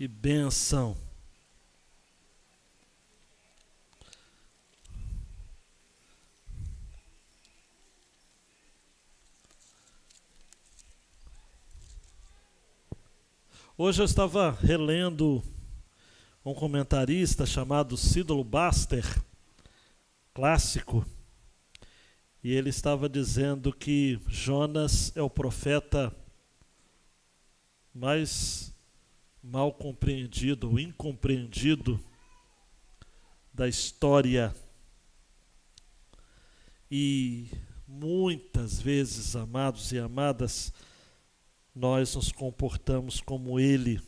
Que bênção. Hoje eu estava relendo um comentarista chamado Cídolo Baster, clássico, e ele estava dizendo que Jonas é o profeta mais mal compreendido ou incompreendido da história. E muitas vezes, amados e amadas, nós nos comportamos como ele.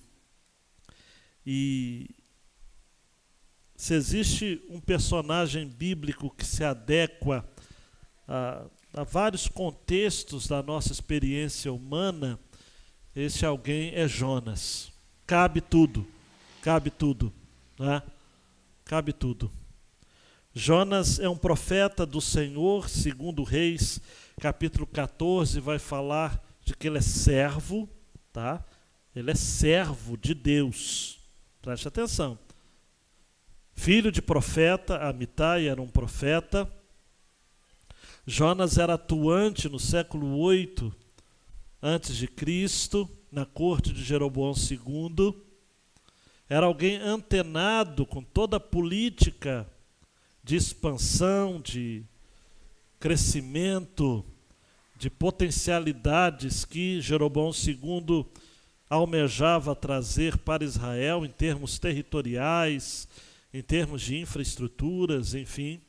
E se existe um personagem bíblico que se adequa a vários contextos da nossa experiência humana, esse alguém é Jonas. Cabe tudo, né? Cabe tudo. Jonas é um profeta do Senhor, segundo Reis, capítulo 14, vai falar de que ele é servo, tá? Ele é servo de Deus. Preste atenção. Filho de profeta, Amitai era um profeta. Jonas era atuante no século 8 antes de Cristo, na corte de Jeroboão II. Era alguém antenado com toda a política de expansão, de crescimento, de potencialidades que Jeroboão II almejava trazer para Israel em termos territoriais, em termos de infraestruturas, enfim.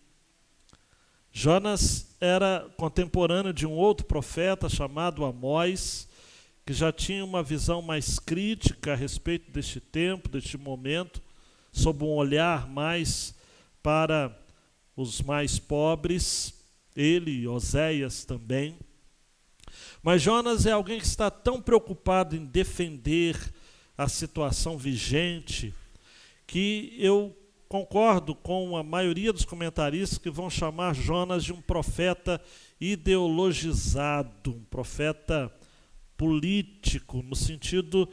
Jonas era contemporâneo de um outro profeta chamado Amós, que já tinha uma visão mais crítica a respeito deste tempo, deste momento, sob um olhar mais para os mais pobres, ele e Oséias também. Mas Jonas é alguém que está tão preocupado em defender a situação vigente que eu concordo com a maioria dos comentaristas que vão chamar Jonas de um profeta ideologizado, um profeta político, no sentido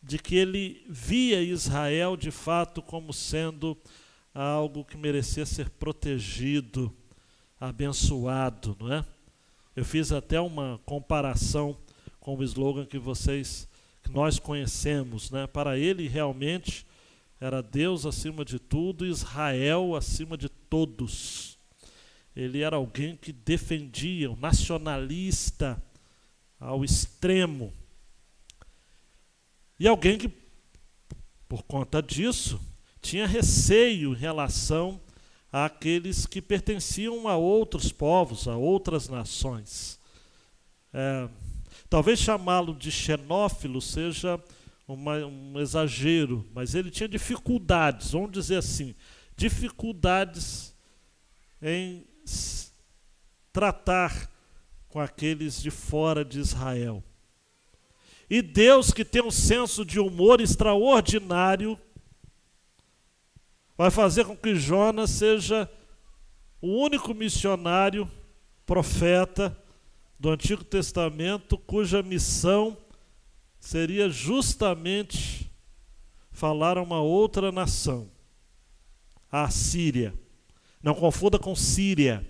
de que ele via Israel de fato como sendo algo que merecia ser protegido, abençoado, não é? Eu fiz até uma comparação com o slogan que nós conhecemos, né? Para ele realmente era Deus acima de tudo, Israel acima de todos. Ele era alguém que defendia, um nacionalista ao extremo. E alguém que, por conta disso, tinha receio em relação àqueles que pertenciam a outros povos, a outras nações. Talvez chamá-lo de xenófilo seja um exagero, mas ele tinha dificuldades, vamos dizer assim, dificuldades em tratar com aqueles de fora de Israel. E Deus, que tem um senso de humor extraordinário, vai fazer com que Jonas seja o único missionário, profeta do Antigo Testamento, cuja missão seria justamente falar a uma outra nação, a Assíria. Não confunda com Síria,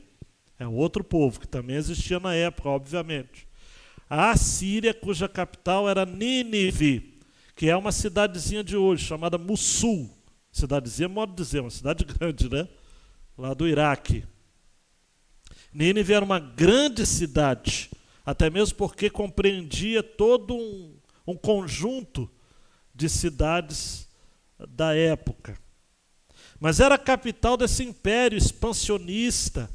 é outro povo que também existia na época, obviamente. A Assíria, cuja capital era Nínive, que é uma cidadezinha de hoje, chamada Mossul. Cidadezinha, modo de dizer, uma cidade grande, né? Lá do Iraque. Nínive era uma grande cidade, até mesmo porque compreendia todo um conjunto de cidades da época. Mas era a capital desse império expansionista,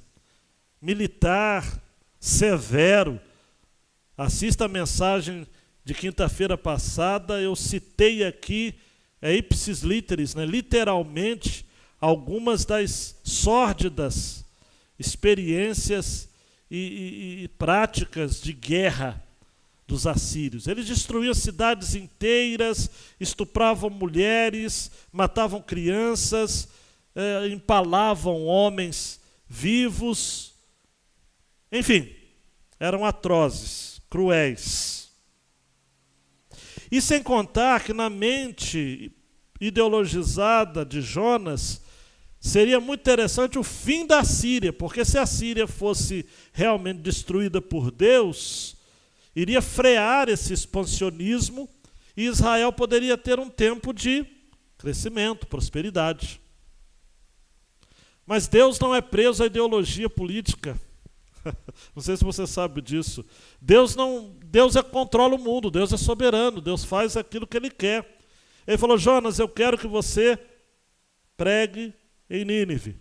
militar, severo. Assista a mensagem de quinta-feira passada, eu citei aqui, ipsis literis, né, literalmente, algumas das sórdidas experiências e práticas de guerra dos assírios. Eles destruíam cidades inteiras, estupravam mulheres, matavam crianças, empalavam homens vivos. Enfim, eram atrozes, cruéis. E sem contar que na mente ideologizada de Jonas, seria muito interessante o fim da Síria, porque se a Síria fosse realmente destruída por Deus, iria frear esse expansionismo e Israel poderia ter um tempo de crescimento, prosperidade. Mas Deus não é preso à ideologia política. Não sei se você sabe disso. Deus controla o mundo, Deus é soberano, Deus faz aquilo que Ele quer. Ele falou: Jonas, eu quero que você pregue em Nínive.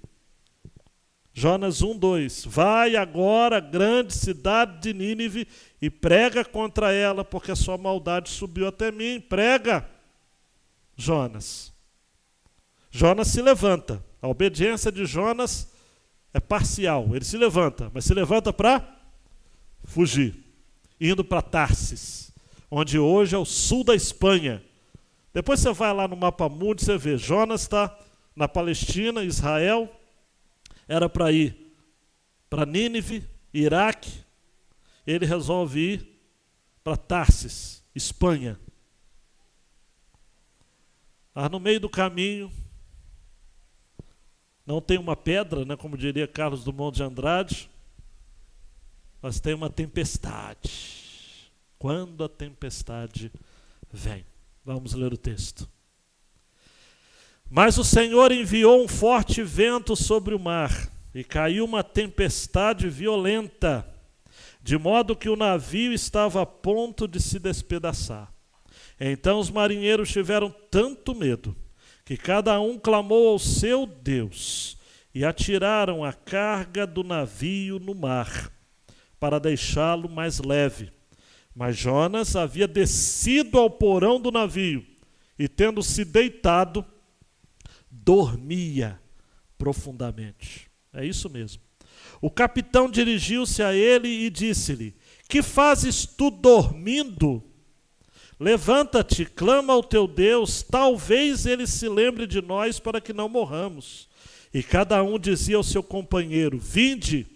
Jonas 1:2. Vai agora à grande cidade de Nínive e prega contra ela, porque a sua maldade subiu até mim. Prega, Jonas. Jonas se levanta. A obediência de Jonas é parcial. Ele se levanta, mas se levanta para fugir, indo para Tarsis, onde hoje é o sul da Espanha. Depois você vai lá no mapa mundi, você vê, Jonas está na Palestina, Israel, era para ir para Nínive, Iraque, ele resolve ir para Tarsis, Espanha. Mas no meio do caminho, não tem uma pedra, né, como diria Carlos Drummond de Andrade, mas tem uma tempestade. Quando a tempestade vem. Vamos ler o texto. Mas o Senhor enviou um forte vento sobre o mar, e caiu uma tempestade violenta, de modo que o navio estava a ponto de se despedaçar. Então os marinheiros tiveram tanto medo, que cada um clamou ao seu Deus, e atiraram a carga do navio no mar, para deixá-lo mais leve. Mas Jonas havia descido ao porão do navio, e tendo se deitado, dormia profundamente. É isso mesmo. O capitão dirigiu-se a ele e disse-lhe: Que fazes tu dormindo? Levanta-te, clama ao teu Deus, talvez ele se lembre de nós para que não morramos. E cada um dizia ao seu companheiro: Vinde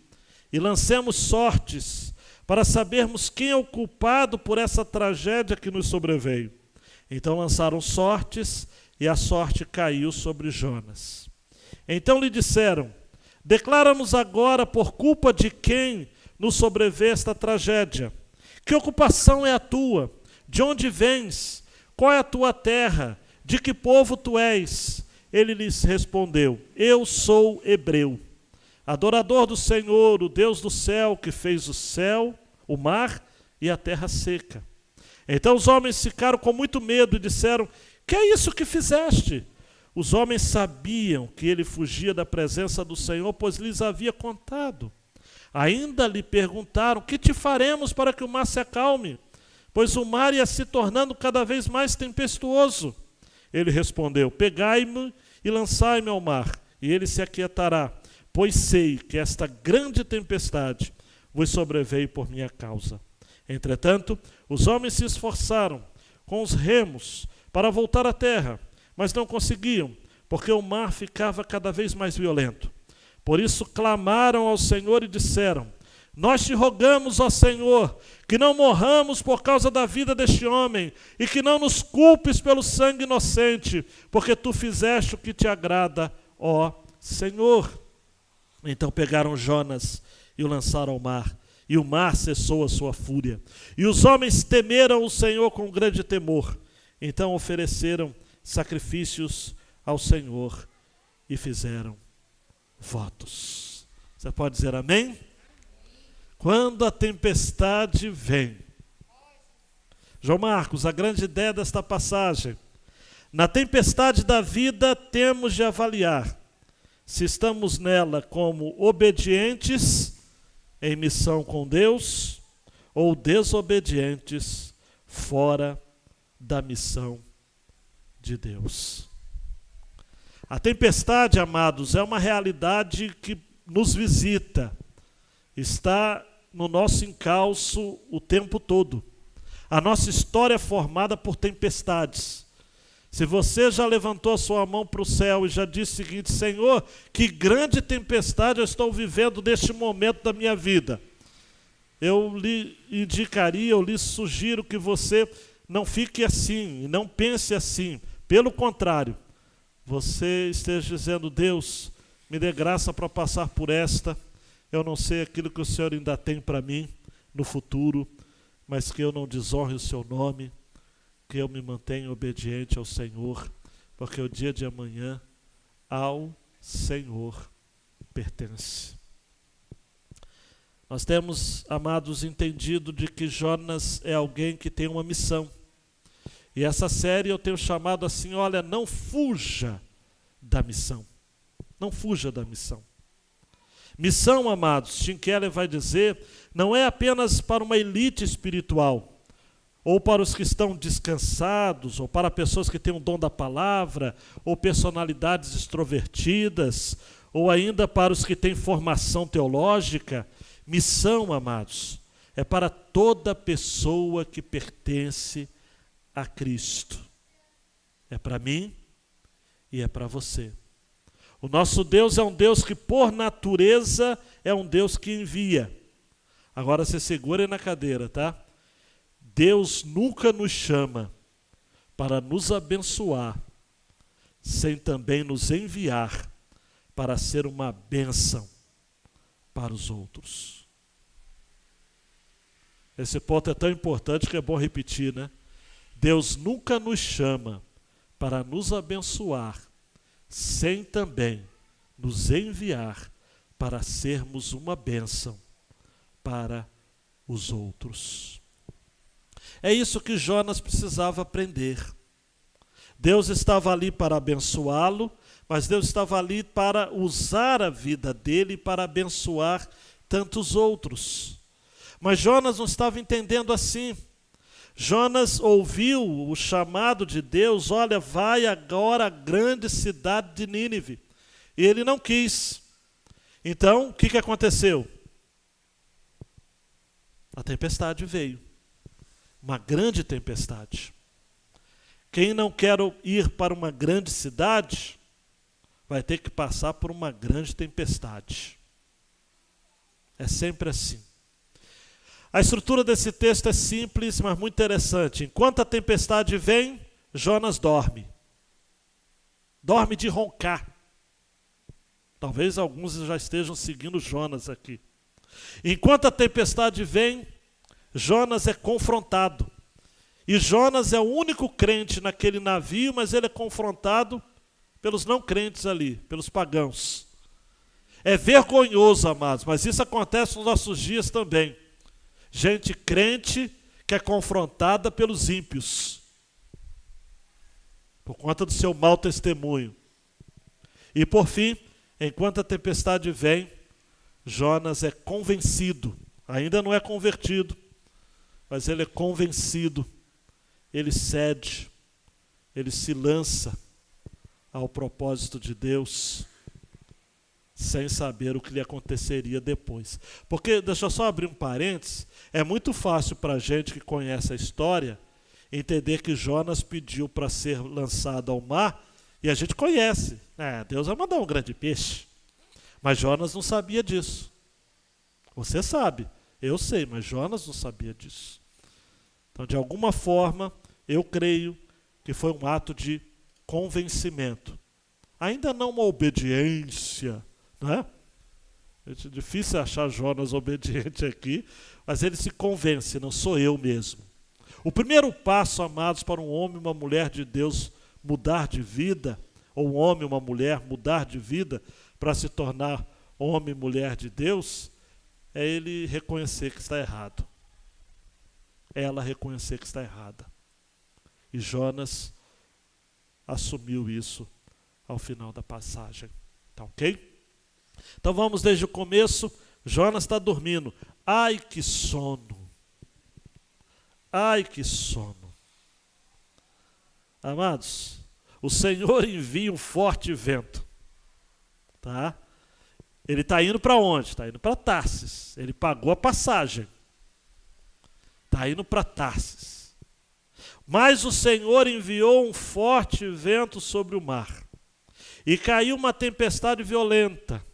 e lancemos sortes, para sabermos quem é o culpado por essa tragédia que nos sobreveio. Então lançaram sortes, e a sorte caiu sobre Jonas. Então lhe disseram: Declara-nos agora por culpa de quem nos sobreveio esta tragédia. Que ocupação é a tua? De onde vens? Qual é a tua terra? De que povo tu és? Ele lhes respondeu: Eu sou hebreu, adorador do Senhor, o Deus do céu, que fez o céu, o mar e a terra seca. Então os homens ficaram com muito medo e disseram: Que é isso que fizeste? Os homens sabiam que ele fugia da presença do Senhor, pois lhes havia contado. Ainda lhe perguntaram: Que te faremos para que o mar se acalme? Pois o mar ia se tornando cada vez mais tempestuoso. Ele respondeu: Pegai-me e lançai-me ao mar, e ele se aquietará, pois sei que esta grande tempestade vos sobreveio por minha causa. Entretanto, os homens se esforçaram com os remos para voltar à terra, mas não conseguiam, porque o mar ficava cada vez mais violento. Por isso clamaram ao Senhor e disseram: Nós te rogamos, ó Senhor, que não morramos por causa da vida deste homem, e que não nos culpes pelo sangue inocente, porque tu fizeste o que te agrada, ó Senhor. Então pegaram Jonas e o lançaram ao mar, e o mar cessou a sua fúria. E os homens temeram o Senhor com grande temor. Então ofereceram sacrifícios ao Senhor e fizeram votos. Você pode dizer amém? Quando a tempestade vem. João Marcos, a grande ideia desta passagem: na tempestade da vida temos de avaliar se estamos nela como obedientes em missão com Deus ou desobedientes fora da missão de Deus. A tempestade, amados, é uma realidade que nos visita, está no nosso encalço o tempo todo. A nossa história é formada por tempestades. Se você já levantou a sua mão para o céu e já disse o seguinte: Senhor, que grande tempestade eu estou vivendo neste momento da minha vida, eu lhe indicaria, eu lhe sugiro que você não fique assim e não pense assim. Pelo contrário, você esteja dizendo: Deus, me dê graça para passar por esta. Eu não sei aquilo que o Senhor ainda tem para mim no futuro, mas que eu não desonre o seu nome, que eu me mantenha obediente ao Senhor, porque o dia de amanhã ao Senhor pertence. Nós temos, amados, entendido de que Jonas é alguém que tem uma missão. E essa série eu tenho chamado assim: olha, não fuja da missão. Não fuja da missão. Missão, amados, Tim Keller vai dizer, não é apenas para uma elite espiritual, ou para os que estão descansados, ou para pessoas que têm o dom da palavra, ou personalidades extrovertidas, ou ainda para os que têm formação teológica. Missão, amados, é para toda pessoa que pertence a Cristo. É para mim e é para você. O nosso Deus é um Deus que, por natureza, é um Deus que envia. Agora você segura aí na cadeira, tá? Deus nunca nos chama para nos abençoar, sem também nos enviar para ser uma bênção para os outros. Esse ponto é tão importante que é bom repetir, né? Deus nunca nos chama para nos abençoar, sem também nos enviar para sermos uma bênção para os outros. É isso que Jonas precisava aprender. Deus estava ali para abençoá-lo, mas Deus estava ali para usar a vida dele para abençoar tantos outros. Mas Jonas não estava entendendo assim. Jonas ouviu o chamado de Deus: olha, vai agora à grande cidade de Nínive. E ele não quis. Então, o que aconteceu? A tempestade veio. Uma grande tempestade. Quem não quer ir para uma grande cidade, vai ter que passar por uma grande tempestade. É sempre assim. A estrutura desse texto é simples, mas muito interessante. Enquanto a tempestade vem, Jonas dorme. Dorme de roncar. Talvez alguns já estejam seguindo Jonas aqui. Enquanto a tempestade vem, Jonas é confrontado. E Jonas é o único crente naquele navio, mas ele é confrontado pelos não crentes ali, pelos pagãos. É vergonhoso, amados, mas isso acontece nos nossos dias também. Gente crente que é confrontada pelos ímpios, por conta do seu mau testemunho. E por fim, enquanto a tempestade vem, Jonas é convencido, ainda não é convertido, mas ele é convencido, ele cede, ele se lança ao propósito de Deus, sem saber o que lhe aconteceria depois. Porque, deixa eu só abrir um parênteses, é muito fácil para a gente que conhece a história entender que Jonas pediu para ser lançado ao mar, e a gente conhece. Deus vai mandar um grande peixe. Mas Jonas não sabia disso. Você sabe, eu sei, mas Jonas não sabia disso. Então, de alguma forma, eu creio que foi um ato de convencimento. Ainda não uma obediência, não é? É difícil achar Jonas obediente aqui, mas ele se convence: não sou eu mesmo. O primeiro passo, amados, para um homem e uma mulher de Deus mudar de vida, ou um homem e uma mulher mudar de vida para se tornar homem e mulher de Deus, é ele reconhecer que está errado. Ela reconhecer que está errada. E Jonas assumiu isso ao final da passagem. Tá ok? Então vamos desde o começo. Jonas está dormindo. Ai, que sono! Ai, que sono! Amados, o Senhor envia um forte vento. Tá? Ele está indo para onde? Está indo para Tarsis. Ele pagou a passagem. Está indo para Tarsis. Mas o Senhor enviou um forte vento sobre o mar. E caiu uma tempestade violenta.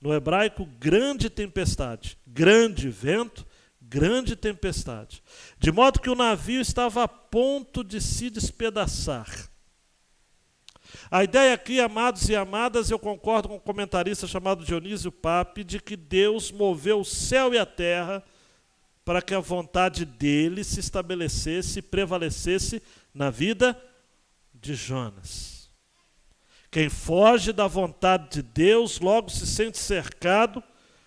No hebraico, grande tempestade. Grande vento, grande tempestade, de modo que o navio estava a ponto de se despedaçar. A ideia aqui, amados e amadas, eu concordo com um comentarista chamado Dionísio Pape, de que Deus moveu o céu e a terra para que a vontade dele se estabelecesse e prevalecesse na vida de Jonas. Quem foge da vontade de Deus logo se sente cercado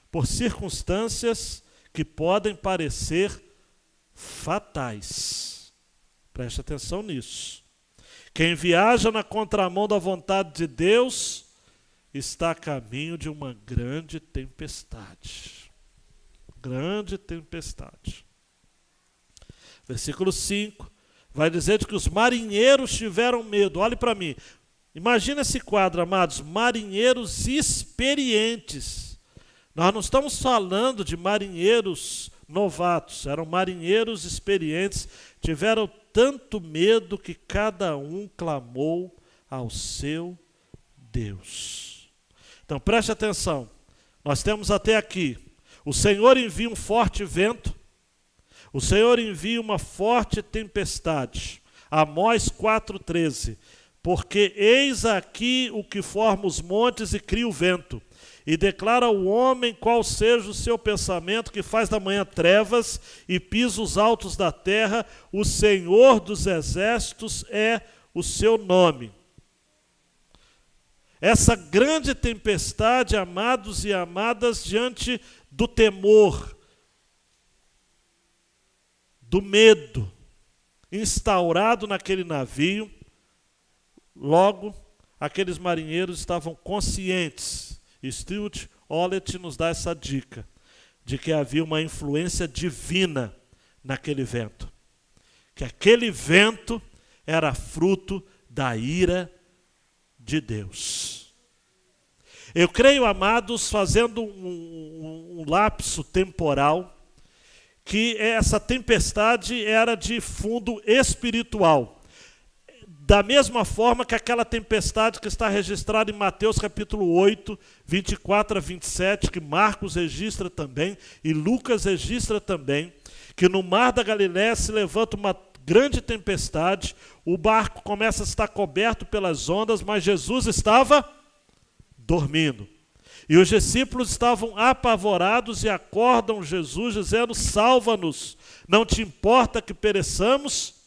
por circunstâncias que podem parecer fatais. Preste atenção nisso. Quem viaja na contramão da vontade de Deus está a caminho de uma grande tempestade. Grande tempestade. Versículo 5 vai dizer que os marinheiros tiveram medo. Olhe para mim. Imagina esse quadro, amados. Marinheiros experientes. Nós não estamos falando de marinheiros novatos. Eram marinheiros experientes. Tiveram tanto medo que cada um clamou ao seu Deus. Então preste atenção. Nós temos até aqui. O Senhor envia um forte vento. O Senhor envia uma forte tempestade. Amós 4,13. Porque eis aqui o que forma os montes e cria o vento. E declara ao homem qual seja o seu pensamento, que faz da manhã trevas e pisa os altos da terra. O Senhor dos exércitos é o seu nome. Essa grande tempestade, amados e amadas, diante do temor, do medo instaurado naquele navio, logo aqueles marinheiros estavam conscientes. Stuart Olet nos dá essa dica, de que havia uma influência divina naquele vento. Que aquele vento era fruto da ira de Deus. Eu creio, amados, fazendo um lapso temporal, que essa tempestade era de fundo espiritual. Da mesma forma que aquela tempestade que está registrada em Mateus capítulo 8, 24 a 27, que Marcos registra também, e Lucas registra também, que no mar da Galiléia se levanta uma grande tempestade, o barco começa a estar coberto pelas ondas, mas Jesus estava dormindo. E os discípulos estavam apavorados e acordam Jesus dizendo: salva-nos, não te importa que pereçamos?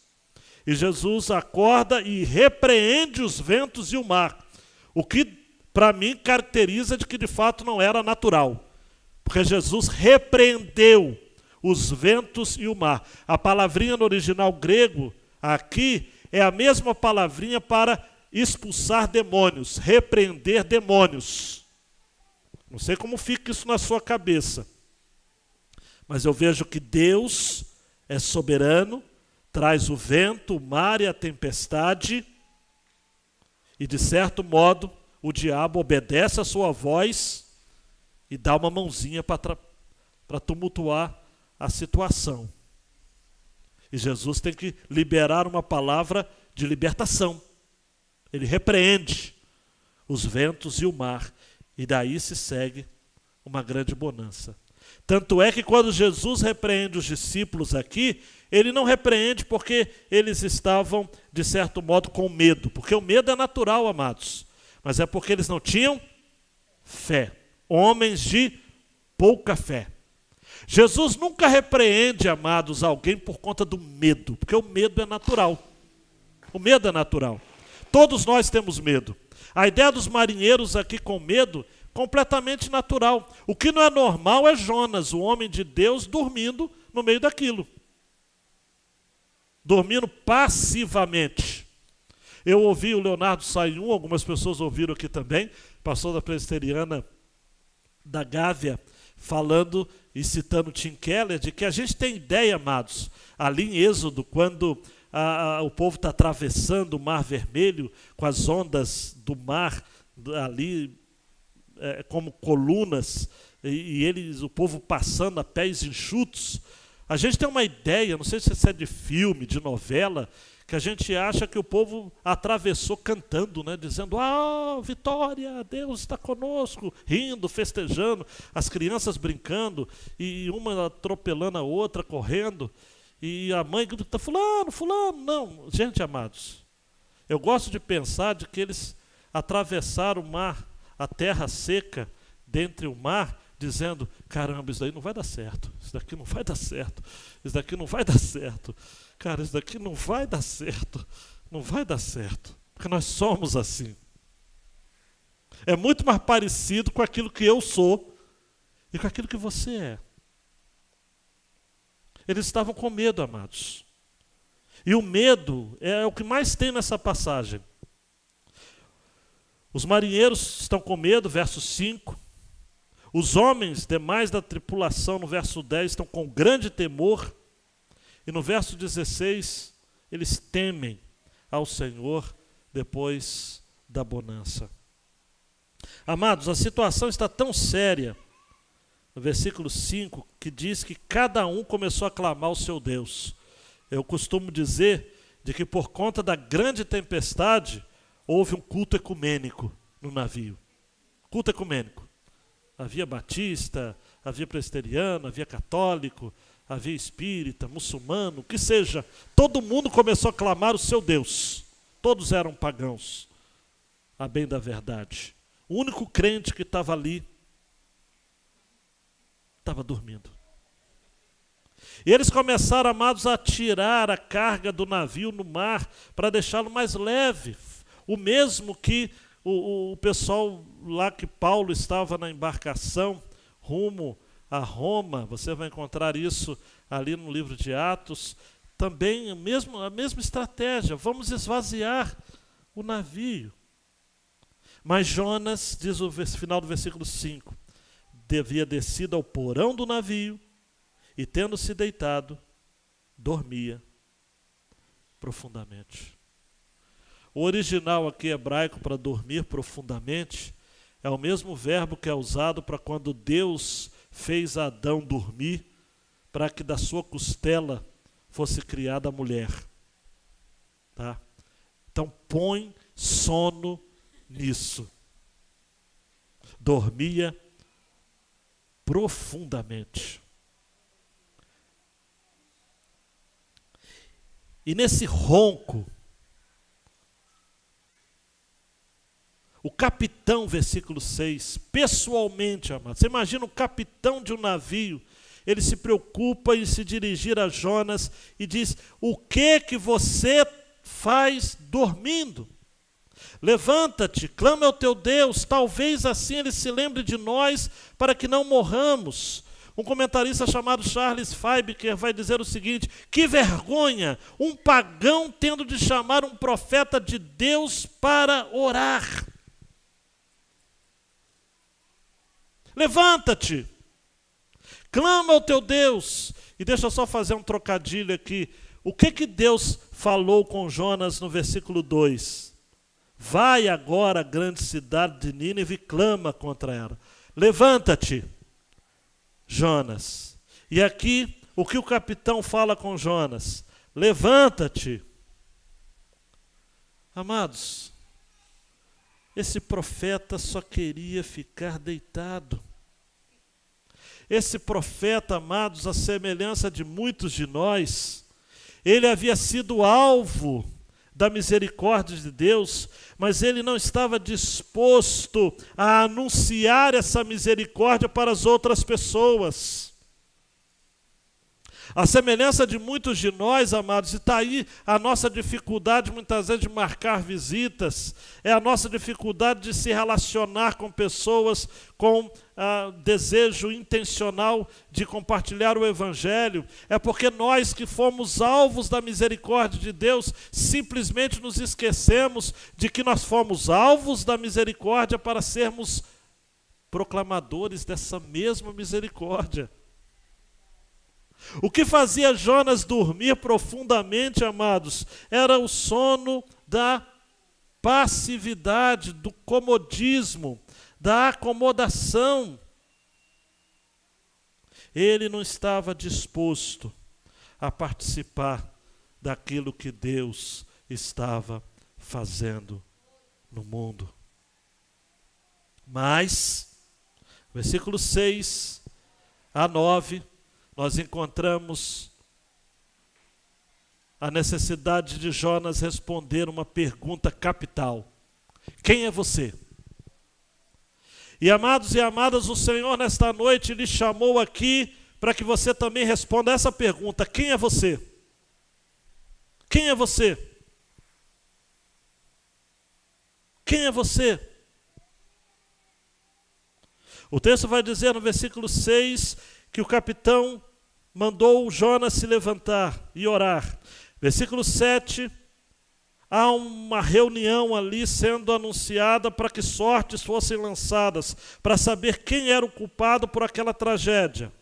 E Jesus acorda e repreende os ventos e o mar, o que para mim caracteriza de que de fato não era natural, porque Jesus repreendeu os ventos e o mar. A palavrinha no original grego aqui é a mesma palavrinha para expulsar demônios, repreender demônios. Não sei como fica isso na sua cabeça, mas eu vejo que Deus é soberano, traz o vento, o mar e a tempestade, e de certo modo o diabo obedece a sua voz e dá uma mãozinha para tumultuar a situação. E Jesus tem que liberar uma palavra de libertação. Ele repreende os ventos e o mar, e daí se segue uma grande bonança. Tanto é que quando Jesus repreende os discípulos aqui, ele não repreende porque eles estavam, de certo modo, com medo. Porque o medo é natural, amados. Mas é porque eles não tinham fé. Homens de pouca fé. Jesus nunca repreende, amados, alguém por conta do medo. Porque o medo é natural. O medo é natural. Todos nós temos medo. A ideia dos marinheiros aqui com medo, completamente natural. O que não é normal é Jonas, o homem de Deus, dormindo no meio daquilo. Dormindo passivamente. Eu ouvi o Leonardo Sayun, algumas pessoas ouviram aqui também, pastor da presbiteriana da Gávea, falando e citando Tim Keller, de que a gente tem ideia, amados, ali em Êxodo, quando o povo está atravessando o Mar Vermelho, com as ondas do mar ali como colunas, e eles, o povo passando a pés enxutos, A gente tem uma ideia, não sei se isso é de filme, de novela, que a gente acha que o povo atravessou cantando, né? Dizendo, vitória, Deus está conosco, rindo, festejando, as crianças brincando, e uma atropelando a outra, correndo, e a mãe grita, fulano, fulano, não. Gente, amados, eu gosto de pensar de que eles atravessaram o mar, a terra seca, dentre o mar, dizendo, caramba, isso daí não vai dar certo, isso daqui não vai dar certo, isso daqui não vai dar certo, cara, isso daqui não vai dar certo, não vai dar certo, porque nós somos assim. É muito mais parecido com aquilo que eu sou e com aquilo que você é. Eles estavam com medo, amados. E o medo é o que mais tem nessa passagem. Os marinheiros estão com medo, verso 5. Os homens demais da tripulação, no verso 10, estão com grande temor. E no verso 16, eles temem ao Senhor depois da bonança. Amados, a situação está tão séria, no versículo 5, que diz que cada um começou a clamar ao seu Deus. Eu costumo dizer de que por conta da grande tempestade, houve um culto ecumênico no navio. Culto ecumênico. Havia batista, havia presbiteriano, havia católico, havia espírita, muçulmano, o que seja. Todo mundo começou a clamar o seu Deus. Todos eram pagãos, a bem da verdade. O único crente que estava ali estava dormindo. E eles começaram, amados, a tirar a carga do navio no mar para deixá-lo mais leve. O mesmo que o pessoal lá que Paulo estava na embarcação rumo a Roma, você vai encontrar isso ali no livro de Atos, também a mesma estratégia, vamos esvaziar o navio. Mas Jonas, diz o final do versículo 5, havia descido ao porão do navio e, tendo-se deitado, dormia profundamente. O original aqui hebraico para dormir profundamente é o mesmo verbo que é usado para quando Deus fez Adão dormir, para que da sua costela fosse criada a mulher. Tá? Então põe sono nisso. Dormia profundamente. E nesse ronco, o capitão, versículo 6, pessoalmente, amado, você imagina o capitão de um navio, ele se preocupa em se dirigir a Jonas e diz, o que você faz dormindo? Levanta-te, clama ao teu Deus, talvez assim ele se lembre de nós, para que não morramos. Um comentarista chamado Charles Feibiker vai dizer o seguinte, que vergonha, um pagão tendo de chamar um profeta de Deus para orar. Levanta-te, clama ao teu Deus. E deixa eu só fazer um trocadilho aqui. O que Deus falou com Jonas no versículo 2? Vai agora à grande cidade de Nínive e clama contra ela. Levanta-te, Jonas. E aqui, o que o capitão fala com Jonas? Levanta-te. Amados, esse profeta só queria ficar deitado. Esse profeta, amados, à semelhança de muitos de nós, ele havia sido alvo da misericórdia de Deus, mas ele não estava disposto a anunciar essa misericórdia para as outras pessoas. A semelhança de muitos de nós, amados, e está aí a nossa dificuldade muitas vezes de marcar visitas, é a nossa dificuldade de se relacionar com pessoas com desejo intencional de compartilhar o Evangelho, é porque nós que fomos alvos da misericórdia de Deus, simplesmente nos esquecemos de que nós fomos alvos da misericórdia para sermos proclamadores dessa mesma misericórdia. O que fazia Jonas dormir profundamente, amados, era o sono da passividade, do comodismo, da acomodação. Ele não estava disposto a participar daquilo que Deus estava fazendo no mundo. Mas, versículos 6 a 9, nós encontramos a necessidade de Jonas responder uma pergunta capital: quem é você? E amados e amadas, o Senhor nesta noite lhe chamou aqui para que você também responda essa pergunta: quem é você? Quem é você? Quem é você? O texto vai dizer no versículo 6 que o capitão mandou Jonas se levantar e orar. Versículo 7, há uma reunião ali sendo anunciada para que sortes fossem lançadas, para saber quem era o culpado por aquela tragédia.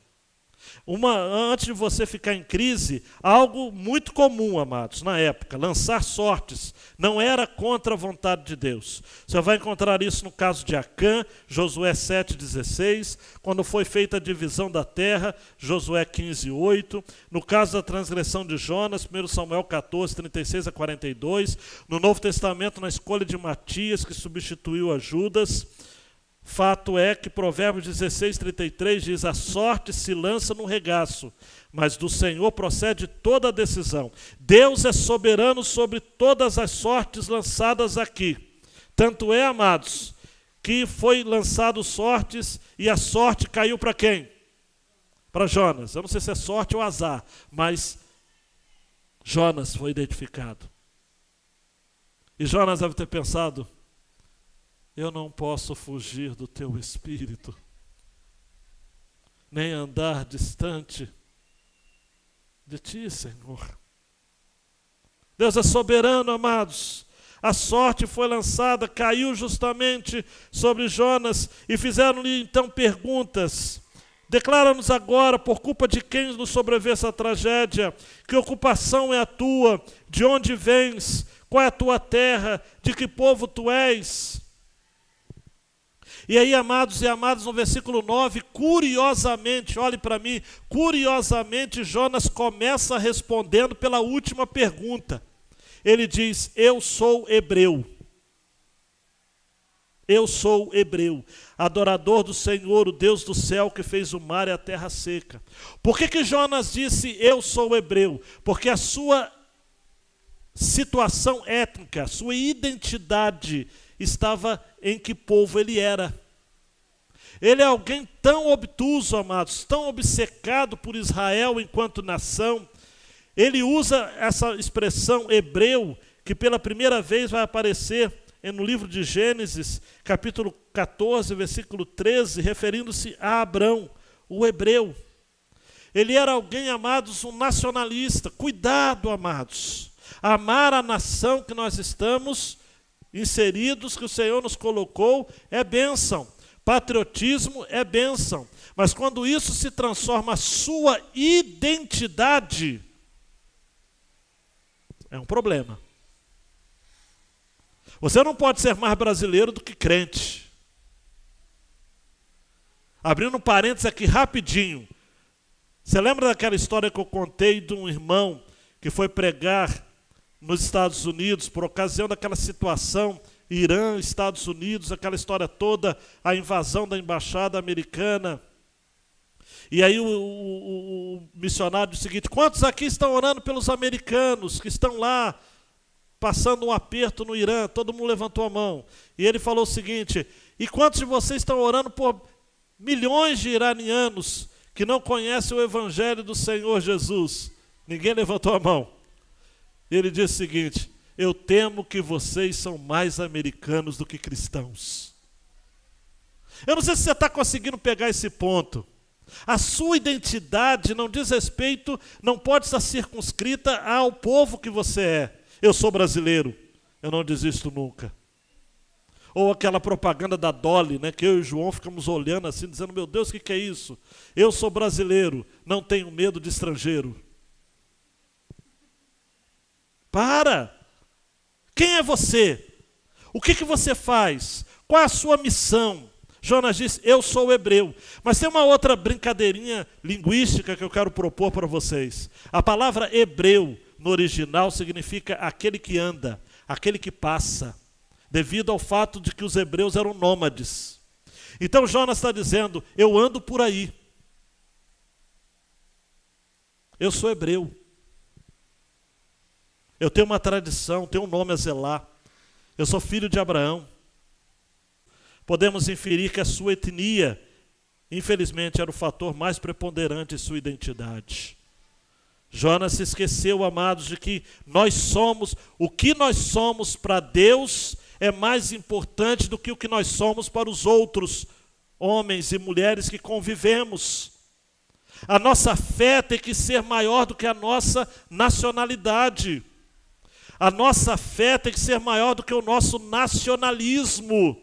Antes de você ficar em crise, algo muito comum, amados, na época, lançar sortes, não era contra a vontade de Deus. Você vai encontrar isso no caso de Acã, Josué 7,16, quando foi feita a divisão da terra, Josué 15,8, no caso da transgressão de Jonas, 1 Samuel 14, 36 a 42, no Novo Testamento, na escolha de Matias, que substituiu a Judas. Fato é que Provérbios 16, 33 diz: a sorte se lança no regaço, mas do Senhor procede toda a decisão. Deus é soberano sobre todas as sortes lançadas aqui. Tanto é, amados, que foi lançado sortes e a sorte caiu para quem? Para Jonas. Eu não sei se é sorte ou azar, mas Jonas foi identificado. E Jonas deve ter pensado: eu não posso fugir do teu espírito, nem andar distante de ti, Senhor. Deus é soberano, amados. A sorte foi lançada, caiu justamente sobre Jonas e fizeram-lhe então perguntas. Declara-nos agora, por culpa de quem nos sobreveio essa tragédia, que ocupação é a tua, de onde vens, qual é a tua terra, de que povo tu és? E aí, amados e amadas, no versículo 9, curiosamente, olhe para mim, curiosamente Jonas começa respondendo pela última pergunta. Ele diz: eu sou hebreu. Eu sou hebreu, adorador do Senhor, o Deus do céu que fez o mar e a terra seca. Por que Jonas disse eu sou hebreu? Porque a sua situação étnica, a sua identidade estava em que povo ele era. Ele é alguém tão obtuso, amados, tão obcecado por Israel enquanto nação. Ele usa essa expressão hebreu, que pela primeira vez vai aparecer no livro de Gênesis, capítulo 14, versículo 13, referindo-se a Abrão, o hebreu. Ele era alguém, amados, um nacionalista. Cuidado, amados. Amar a nação que nós estamos inseridos, que o Senhor nos colocou, é bênção. Patriotismo é bênção. Mas quando isso se transforma a sua identidade, é um problema. Você não pode ser mais brasileiro do que crente. Abrindo um parênteses aqui rapidinho. Você lembra daquela história que eu contei de um irmão que foi pregar nos Estados Unidos por ocasião daquela situação, Irã, Estados Unidos, aquela história toda, a invasão da embaixada americana. E aí o missionário disse o seguinte: quantos aqui estão orando pelos americanos que estão lá passando um aperto no Irã? Todo mundo levantou a mão. E ele falou o seguinte: e quantos de vocês estão orando por milhões de iranianos que não conhecem o evangelho do Senhor Jesus? Ninguém levantou a mão. Ele disse o seguinte: eu temo que vocês são mais americanos do que cristãos. Eu não sei se você está conseguindo pegar esse ponto. A sua identidade não diz respeito, não pode estar circunscrita ao povo que você é. Eu sou brasileiro, eu não desisto nunca. Ou aquela propaganda da Dolly, né, que eu e o João ficamos olhando assim, dizendo: meu Deus, o que é isso? Eu sou brasileiro, não tenho medo de estrangeiro. Para! Quem é você? O que você faz? Qual é a sua missão? Jonas disse, eu sou hebreu. Mas tem uma outra brincadeirinha linguística que eu quero propor para vocês. A palavra hebreu, no original, significa aquele que anda, aquele que passa, devido ao fato de que os hebreus eram nômades. Então Jonas está dizendo, eu ando por aí. Eu sou hebreu. Eu tenho uma tradição, tenho um nome a zelar. Eu sou filho de Abraão. Podemos inferir que a sua etnia, infelizmente, era o fator mais preponderante em sua identidade. Jonas se esqueceu, amados, de que nós somos, o que nós somos para Deus é mais importante do que o que nós somos para os outros homens e mulheres que convivemos. A nossa fé tem que ser maior do que a nossa nacionalidade. A nossa fé tem que ser maior do que o nosso nacionalismo.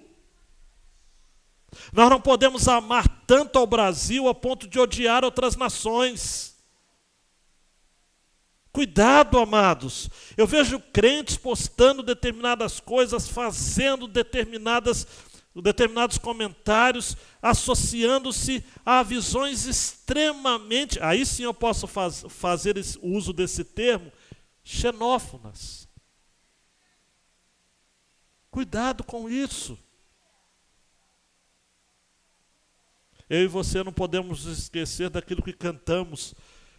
Nós não podemos amar tanto ao Brasil a ponto de odiar outras nações. Cuidado, amados. Eu vejo crentes postando determinadas coisas, fazendo determinados comentários, associando-se a visões extremamente, aí sim eu posso fazer o uso desse termo, xenófonas. Cuidado com isso. Eu e você não podemos nos esquecer daquilo que cantamos,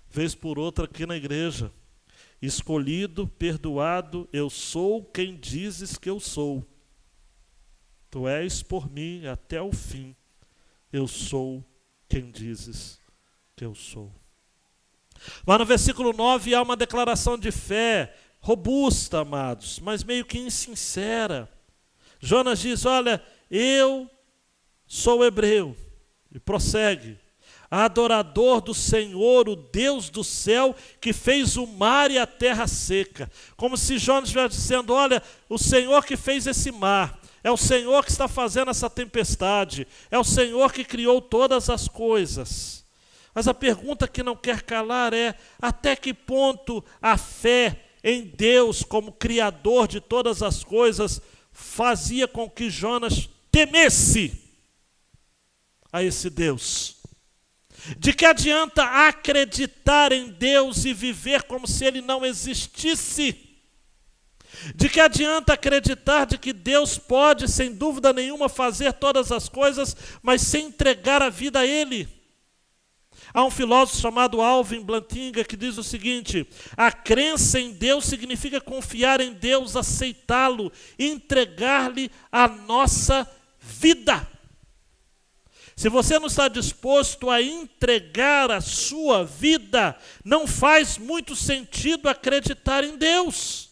vez por outra, aqui na igreja. Escolhido, perdoado, eu sou quem dizes que eu sou. Tu és por mim até o fim. Eu sou quem dizes que eu sou. Mas no versículo 9 há uma declaração de fé robusta, amados, mas meio que insincera. Jonas diz, olha, eu sou hebreu. E prossegue. Adorador do Senhor, o Deus do céu, que fez o mar e a terra seca. Como se Jonas estivesse dizendo, olha, o Senhor que fez esse mar, é o Senhor que está fazendo essa tempestade, é o Senhor que criou todas as coisas. Mas a pergunta que não quer calar é, até que ponto a fé em Deus como Criador de todas as coisas fazia com que Jonas temesse a esse Deus? De que adianta acreditar em Deus e viver como se Ele não existisse? De que adianta acreditar de que Deus pode, sem dúvida nenhuma, fazer todas as coisas, mas sem entregar a vida a Ele? Há um filósofo chamado Alvin Plantinga que diz o seguinte, a crença em Deus significa confiar em Deus, aceitá-lo, entregar-lhe a nossa vida. Se você não está disposto a entregar a sua vida, não faz muito sentido acreditar em Deus.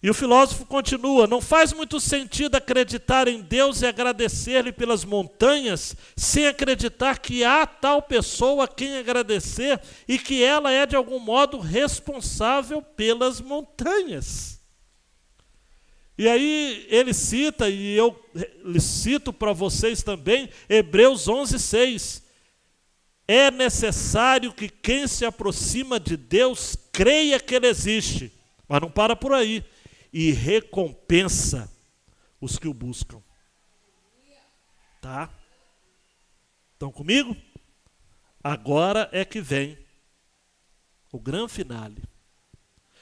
E o filósofo continua, não faz muito sentido acreditar em Deus e agradecer-lhe pelas montanhas, sem acreditar que há tal pessoa a quem agradecer e que ela é de algum modo responsável pelas montanhas. E aí ele cita, e eu cito para vocês também, Hebreus 11:6. É necessário que quem se aproxima de Deus creia que Ele existe, mas não para por aí, e recompensa os que o buscam. Tá? Estão comigo? Agora é que vem o grande finale.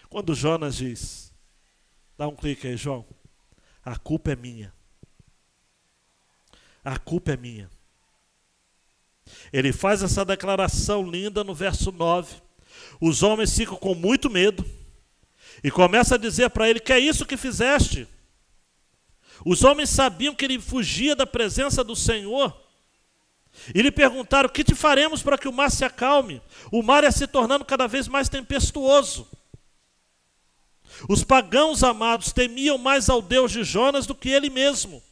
Quando Jonas diz, dá um clique aí, João. A culpa é minha. A culpa é minha. Ele faz essa declaração linda no verso 9. Os homens ficam com muito medo e começam a dizer para ele, que é isso que fizeste? Os homens sabiam que ele fugia da presença do Senhor. E lhe perguntaram, o que te faremos para que o mar se acalme? O mar ia se tornando cada vez mais tempestuoso. Os pagãos, amados, temiam mais ao Deus de Jonas do que ele mesmo.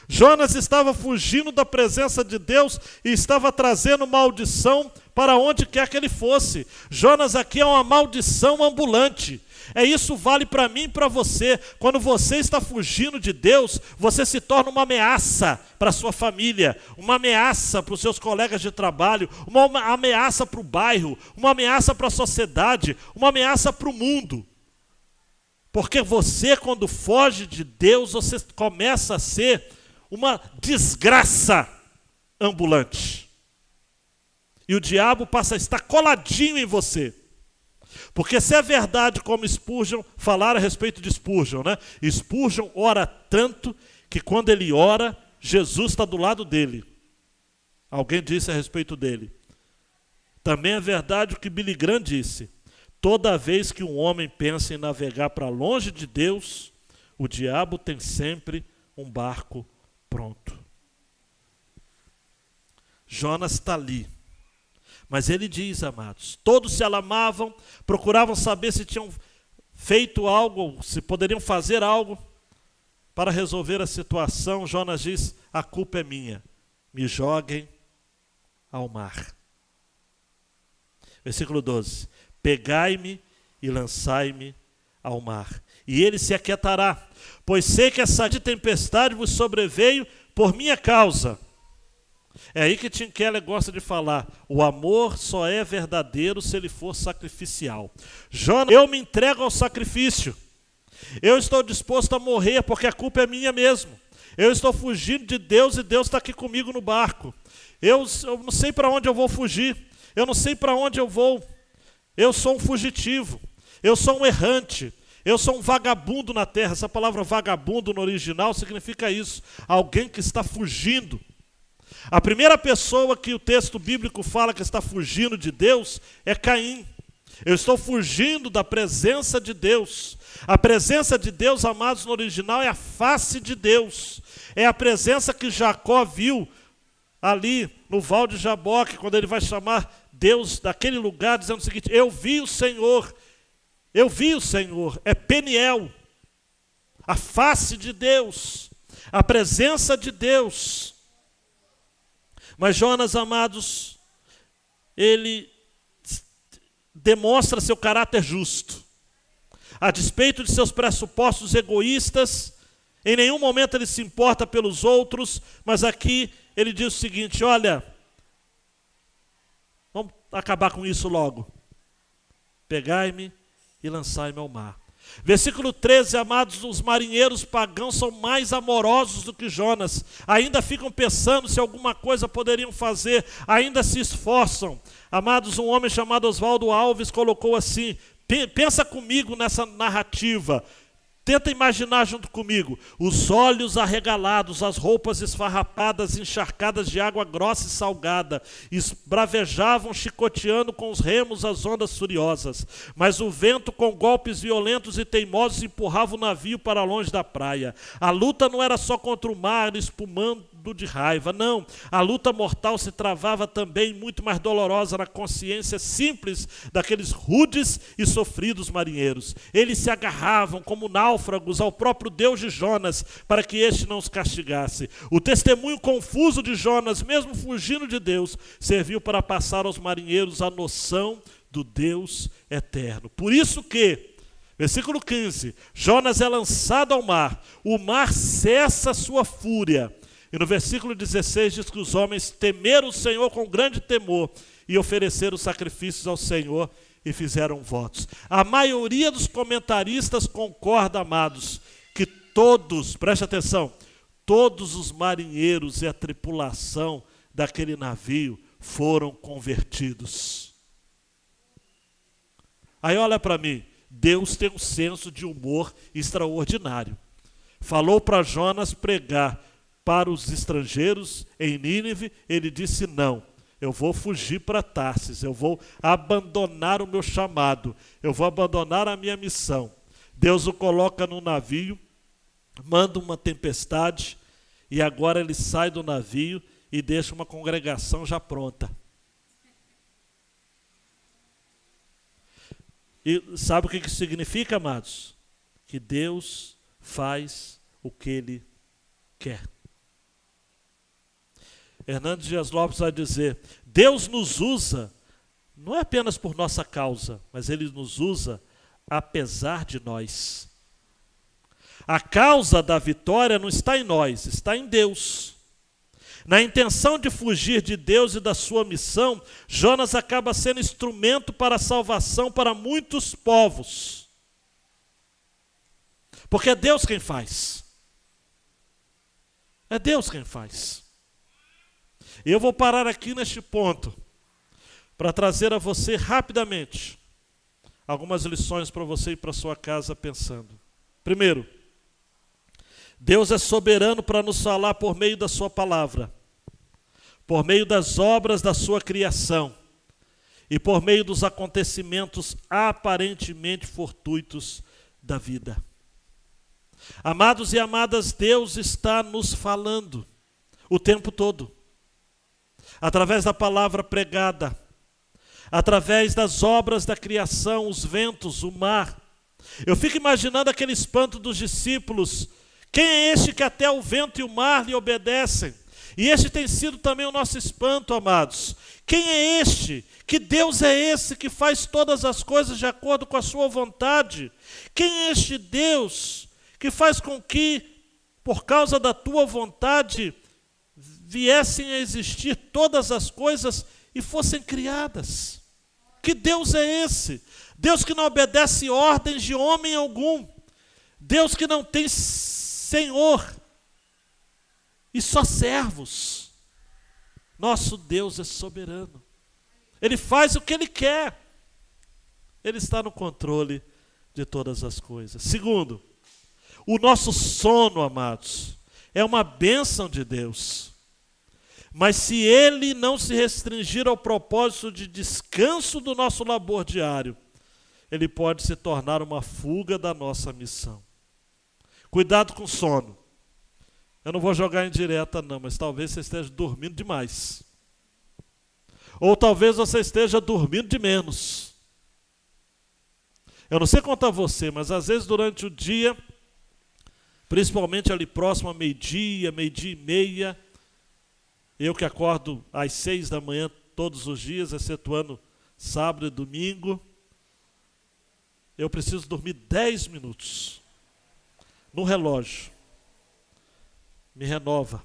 Jonas estava fugindo da presença de Deus e estava trazendo maldição para onde quer que ele fosse. Jonas aqui é uma maldição ambulante. Isso vale para mim e para você. Quando você está fugindo de Deus, você se torna uma ameaça para a sua família, uma ameaça para os seus colegas de trabalho, uma ameaça para o bairro, uma ameaça para a sociedade, uma ameaça para o mundo. Porque você, quando foge de Deus, você começa a ser uma desgraça ambulante. E o diabo passa a estar coladinho em você. Porque se é verdade, como Spurgeon, falaram a respeito de Spurgeon, né? Spurgeon ora tanto que quando ele ora, Jesus está do lado dele. Alguém disse a respeito dele. Também é verdade o que Billy Graham disse. Toda vez que um homem pensa em navegar para longe de Deus, o diabo tem sempre um barco pronto. Jonas está ali. Mas ele diz, amados, todos se alamavam, procuravam saber se tinham feito algo, se poderiam fazer algo para resolver a situação. Jonas diz, a culpa é minha, me joguem ao mar. Versículo 12, pegai-me e lançai-me ao mar, e ele se aquietará, pois sei que essa tempestade vos sobreveio por minha causa. É aí que Tim Keller gosta de falar, o amor só é verdadeiro se ele for sacrificial. Jonas, eu me entrego ao sacrifício, eu estou disposto a morrer porque a culpa é minha mesmo. Eu estou fugindo de Deus e Deus está aqui comigo no barco. Eu não sei para onde eu vou fugir, eu não sei para onde eu vou. Eu sou um fugitivo, eu sou um errante, eu sou um vagabundo na terra. Essa palavra vagabundo no original significa isso, alguém que está fugindo. A primeira pessoa que o texto bíblico fala que está fugindo de Deus é Caim. Eu estou fugindo da presença de Deus. A presença de Deus, amados, no original é a face de Deus. É a presença que Jacó viu ali no Val de Jaboque, quando ele vai chamar Deus daquele lugar, dizendo o seguinte, eu vi o Senhor, é Peniel, a face de Deus, a presença de Deus. Mas Jonas, amados, ele demonstra seu caráter justo. A despeito de seus pressupostos egoístas, em nenhum momento ele se importa pelos outros, mas aqui ele diz o seguinte, olha, vamos acabar com isso logo. Pegai-me e lançai-me ao mar. Versículo 13, amados, os marinheiros pagãos são mais amorosos do que Jonas. Ainda ficam pensando se alguma coisa poderiam fazer, ainda se esforçam. Amados, um homem chamado Oswaldo Alves colocou assim, pensa comigo nessa narrativa. Tenta imaginar junto comigo, os olhos arregalados, as roupas esfarrapadas, encharcadas de água grossa e salgada, esbravejavam chicoteando com os remos as ondas furiosas, mas o vento com golpes violentos e teimosos empurrava o navio para longe da praia. A luta não era só contra o mar espumando de raiva, não. A luta mortal se travava também, muito mais dolorosa, na consciência simples daqueles rudes e sofridos marinheiros. Eles se agarravam como náufragos ao próprio Deus de Jonas, para que este não os castigasse. O testemunho confuso de Jonas, mesmo fugindo de Deus, serviu para passar aos marinheiros a noção do Deus eterno. Por isso que, versículo 15, Jonas é lançado ao mar, o mar cessa sua fúria. E no versículo 16 diz que os homens temeram o Senhor com grande temor e ofereceram sacrifícios ao Senhor e fizeram votos. A maioria dos comentaristas concorda, amados, que todos, preste atenção, todos os marinheiros e a tripulação daquele navio foram convertidos. Aí olha para mim, Deus tem um senso de humor extraordinário. Falou para Jonas pregar para os estrangeiros em Nínive, ele disse não, eu vou fugir para Tarsis, eu vou abandonar o meu chamado, eu vou abandonar a minha missão. Deus o coloca num navio, manda uma tempestade e agora ele sai do navio e deixa uma congregação já pronta. E sabe o que isso significa, amados? Que Deus faz o que Ele quer. Hernandes Dias Lopes vai dizer, Deus nos usa, não é apenas por nossa causa, mas Ele nos usa apesar de nós. A causa da vitória não está em nós, está em Deus. Na intenção de fugir de Deus e da sua missão, Jonas acaba sendo instrumento para a salvação para muitos povos. Porque é Deus quem faz. É Deus quem faz. E eu vou parar aqui neste ponto para trazer a você rapidamente algumas lições para você ir para sua casa pensando. Primeiro, Deus é soberano para nos falar por meio da sua palavra, por meio das obras da sua criação e por meio dos acontecimentos aparentemente fortuitos da vida. Amados e amadas, Deus está nos falando o tempo todo, através da palavra pregada, através das obras da criação, os ventos, o mar. Eu fico imaginando aquele espanto dos discípulos. Quem é este que até o vento e o mar lhe obedecem? E este tem sido também o nosso espanto, amados. Quem é este? Que Deus é esse que faz todas as coisas de acordo com a sua vontade? Quem é este Deus que faz com que, por causa da tua vontade, viessem a existir todas as coisas e fossem criadas? Que Deus é esse? Deus que não obedece ordens de homem algum. Deus que não tem senhor e só servos. Nosso Deus é soberano. Ele faz o que Ele quer. Ele está no controle de todas as coisas. Segundo, o nosso sono, amados, é uma bênção de Deus. Mas se ele não se restringir ao propósito de descanso do nosso labor diário, ele pode se tornar uma fuga da nossa missão. Cuidado com o sono. Eu não vou jogar em direta não, mas talvez você esteja dormindo demais. Ou talvez você esteja dormindo de menos. Eu não sei quanto a você, mas às vezes durante o dia, principalmente ali próximo a meio-dia, meio-dia e meia, eu que acordo às 6 da manhã todos os dias, excetuando sábado e domingo, eu preciso dormir 10 minutos no relógio. Me renova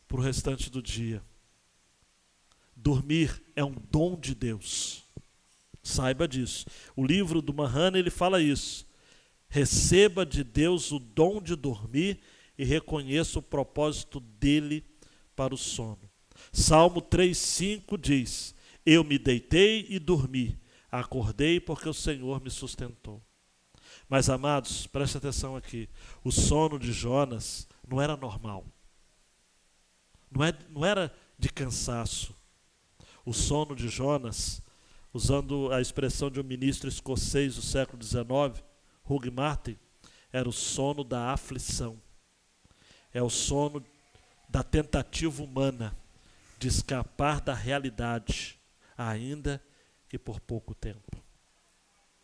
para o restante do dia. Dormir é um dom de Deus. Saiba disso. O livro do Mahana, ele fala isso. Receba de Deus o dom de dormir e reconheça o propósito dele para o sono. Salmo 3,5 diz: eu me deitei e dormi, acordei porque o Senhor me sustentou. Mas, amados, preste atenção aqui, o sono de Jonas não era normal, não era de cansaço. O sono de Jonas, usando a expressão de um ministro escocês do século XIX, Hugh Martin, era o sono da aflição, é o sono da tentativa humana de escapar da realidade, ainda que por pouco tempo.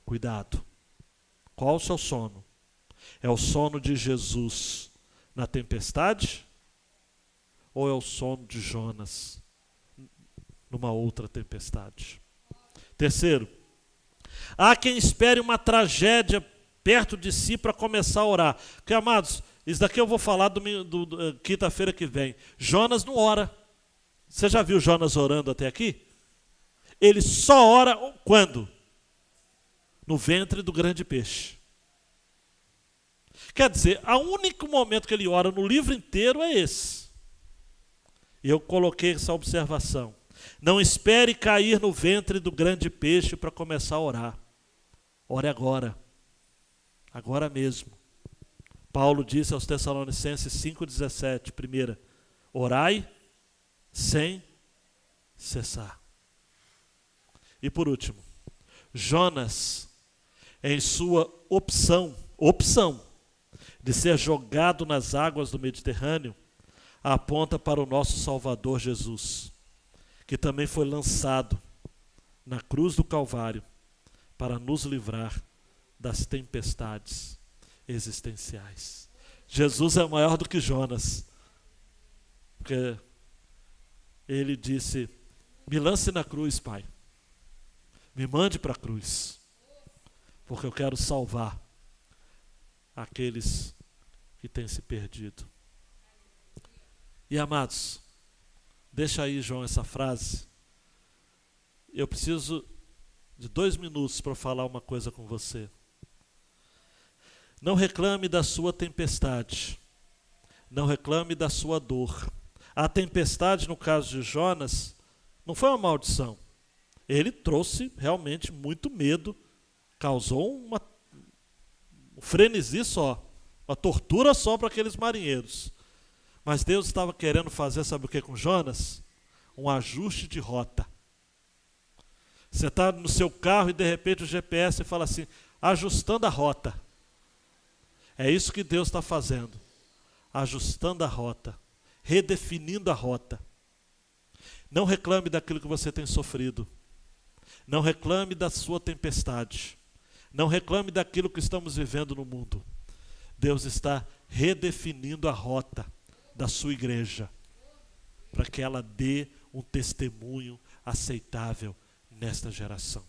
Cuidado. Qual o seu sono? É o sono de Jesus na tempestade? Ou é o sono de Jonas numa outra tempestade? Terceiro, há quem espere uma tragédia perto de si para começar a orar. Porque, amados, isso daqui eu vou falar quinta-feira que vem. Jonas não ora. Você já viu Jonas orando até aqui? Ele só ora quando? No ventre do grande peixe. Quer dizer, o único momento que ele ora no livro inteiro é esse. E eu coloquei essa observação. Não espere cair no ventre do grande peixe para começar a orar. Ore agora. Agora mesmo. Paulo disse aos Tessalonicenses 5,17, primeira, orai sem cessar. E por último, Jonas, em sua opção de ser jogado nas águas do Mediterrâneo, aponta para o nosso Salvador Jesus, que também foi lançado na cruz do Calvário para nos livrar das tempestades existenciais. Jesus é maior do que Jonas, porque ele disse: me lance na cruz, Pai, me mande para a cruz, porque eu quero salvar aqueles que têm se perdido. E, amados, deixa aí, João, essa frase. Eu preciso de 2 minutos para falar uma coisa com você. Não reclame da sua tempestade. Não reclame da sua dor. A tempestade, no caso de Jonas, não foi uma maldição. Ele trouxe realmente muito medo, causou um frenesi só, uma tortura só para aqueles marinheiros. Mas Deus estava querendo fazer, sabe o que com Jonas? Um ajuste de rota. Você está no seu carro e de repente o GPS fala assim, ajustando a rota. É isso que Deus está fazendo. Ajustando a rota. Redefinindo a rota. Não reclame daquilo que você tem sofrido. Não reclame da sua tempestade. Não reclame daquilo que estamos vivendo no mundo. Deus está redefinindo a rota da sua igreja, para que ela dê um testemunho aceitável nesta geração.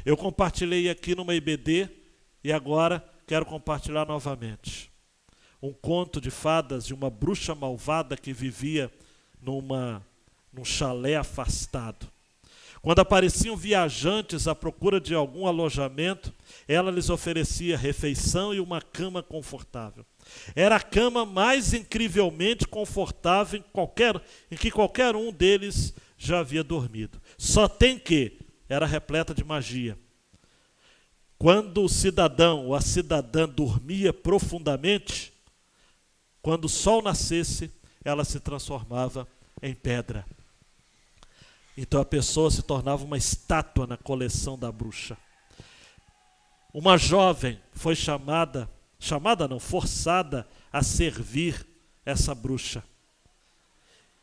Eu compartilhei aqui numa IBD e agora quero compartilhar novamente. Um conto de fadas de uma bruxa malvada que vivia num chalé afastado. Quando apareciam viajantes à procura de algum alojamento, ela lhes oferecia refeição e uma cama confortável. Era a cama mais incrivelmente confortável em que qualquer um deles já havia dormido. Só tem que era repleta de magia. Quando o cidadão ou a cidadã dormia profundamente, quando o sol nascesse, ela se transformava em pedra. Então a pessoa se tornava uma estátua na coleção da bruxa. Uma jovem foi forçada a servir essa bruxa.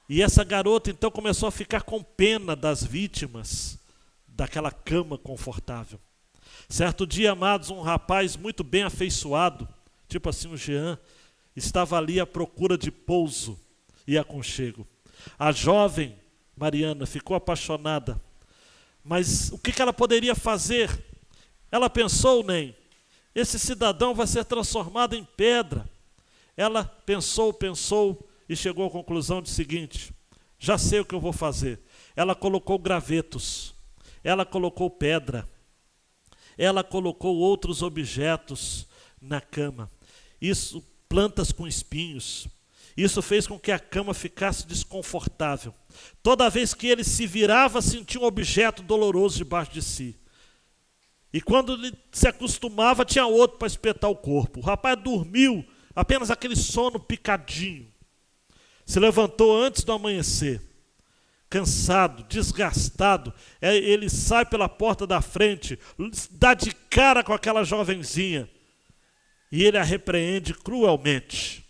E essa garota então começou a ficar com pena das vítimas daquela cama confortável. Certo dia, amados, um rapaz muito bem afeiçoado, tipo assim um Jean, estava ali à procura de pouso e aconchego. A jovem Mariana ficou apaixonada, mas o que ela poderia fazer? Ela pensou, esse cidadão vai ser transformado em pedra. Ela pensou e chegou à conclusão de seguinte, já sei o que eu vou fazer. Ela colocou gravetos, ela colocou pedra, ela colocou outros objetos na cama. Isso, plantas com espinhos. Isso fez com que a cama ficasse desconfortável. Toda vez que ele se virava, sentia um objeto doloroso debaixo de si. E quando ele se acostumava, tinha outro para espetar o corpo. O rapaz dormiu, apenas aquele sono picadinho. Se levantou antes do amanhecer. Cansado, desgastado, ele sai pela porta da frente, dá de cara com aquela jovenzinha. E ele a repreende cruelmente.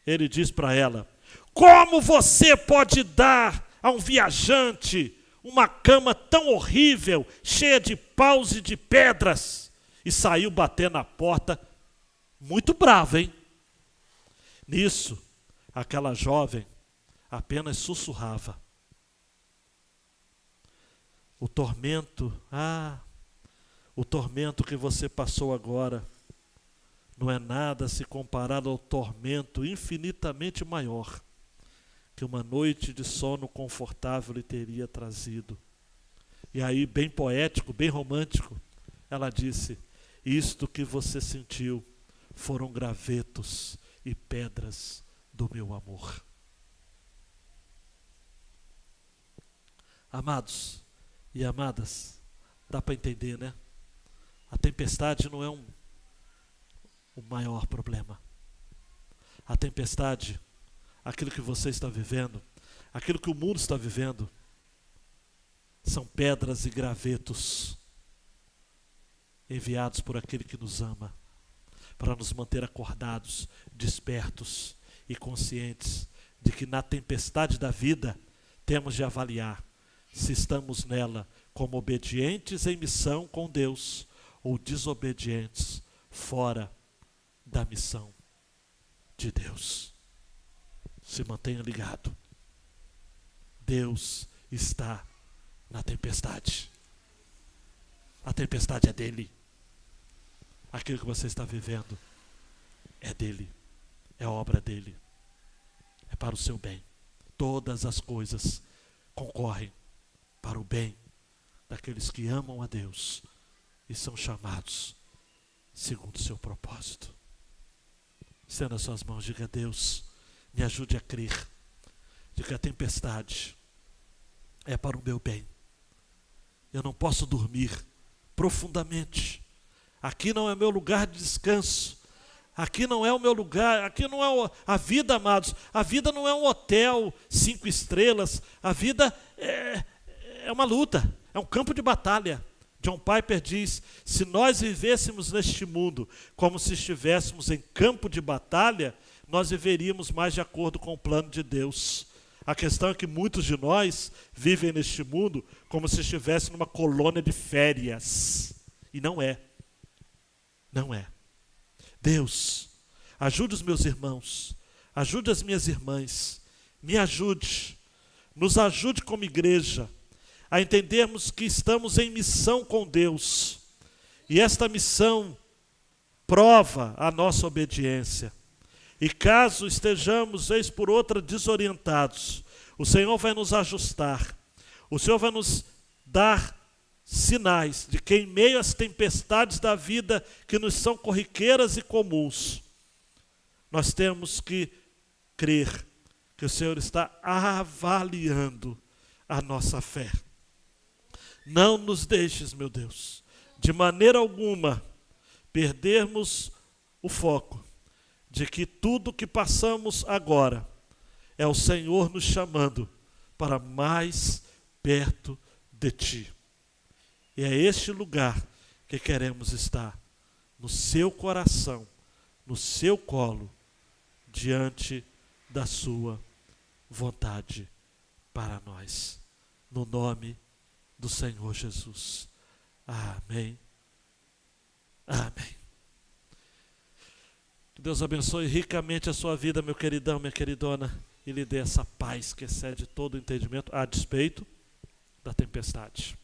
Ele diz para ela, como você pode dar a um viajante uma cama tão horrível, cheia de paus e de pedras? E saiu batendo na porta, muito bravo, hein? Nisso, aquela jovem apenas sussurrava. O tormento que você passou agora não é nada se comparado ao tormento infinitamente maior que uma noite de sono confortável lhe teria trazido. E aí, bem poético, bem romântico, ela disse, isto que você sentiu foram gravetos e pedras do meu amor. Amados e amadas, dá para entender, né? A tempestade não é o maior problema. A tempestade, aquilo que você está vivendo, aquilo que o mundo está vivendo, são pedras e gravetos enviados por aquele que nos ama, para nos manter acordados, despertos e conscientes de que na tempestade da vida temos de avaliar se estamos nela como obedientes em missão com Deus ou desobedientes fora da missão de Deus. Se mantenha ligado. Deus está na tempestade. A tempestade é dele. Aquilo que você está vivendo é dele. É obra dele. É para o seu bem. Todas as coisas concorrem para o bem daqueles que amam a Deus e são chamados segundo o seu propósito. Estenda as suas mãos, diga: Deus, me ajude a crer de que a tempestade é para o meu bem. Eu não posso dormir profundamente. Aqui não é meu lugar de descanso. Aqui não é o meu lugar, aqui não é a vida, amados. A vida não é um hotel 5 estrelas. A vida é uma luta, é um campo de batalha. John Piper diz: se nós vivêssemos neste mundo como se estivéssemos em campo de batalha, nós viveríamos mais de acordo com o plano de Deus. A questão é que muitos de nós vivem neste mundo como se estivessem numa colônia de férias. E não é. Não é. Deus, ajude os meus irmãos, ajude as minhas irmãs, me ajude, nos ajude como igreja a entendermos que estamos em missão com Deus. E esta missão prova a nossa obediência. E caso estejamos, vez por outra, desorientados, o Senhor vai nos ajustar. O Senhor vai nos dar sinais de que em meio às tempestades da vida que nos são corriqueiras e comuns, nós temos que crer que o Senhor está avaliando a nossa fé. Não nos deixes, meu Deus, de maneira alguma perdermos o foco de que tudo que passamos agora é o Senhor nos chamando para mais perto de Ti. E é este lugar que queremos estar, no seu coração, no seu colo, diante da sua vontade para nós. No nome do Senhor Jesus. Amém. Amém. Que Deus abençoe ricamente a sua vida, meu queridão, minha queridona, e lhe dê essa paz que excede todo o entendimento, a despeito da tempestade.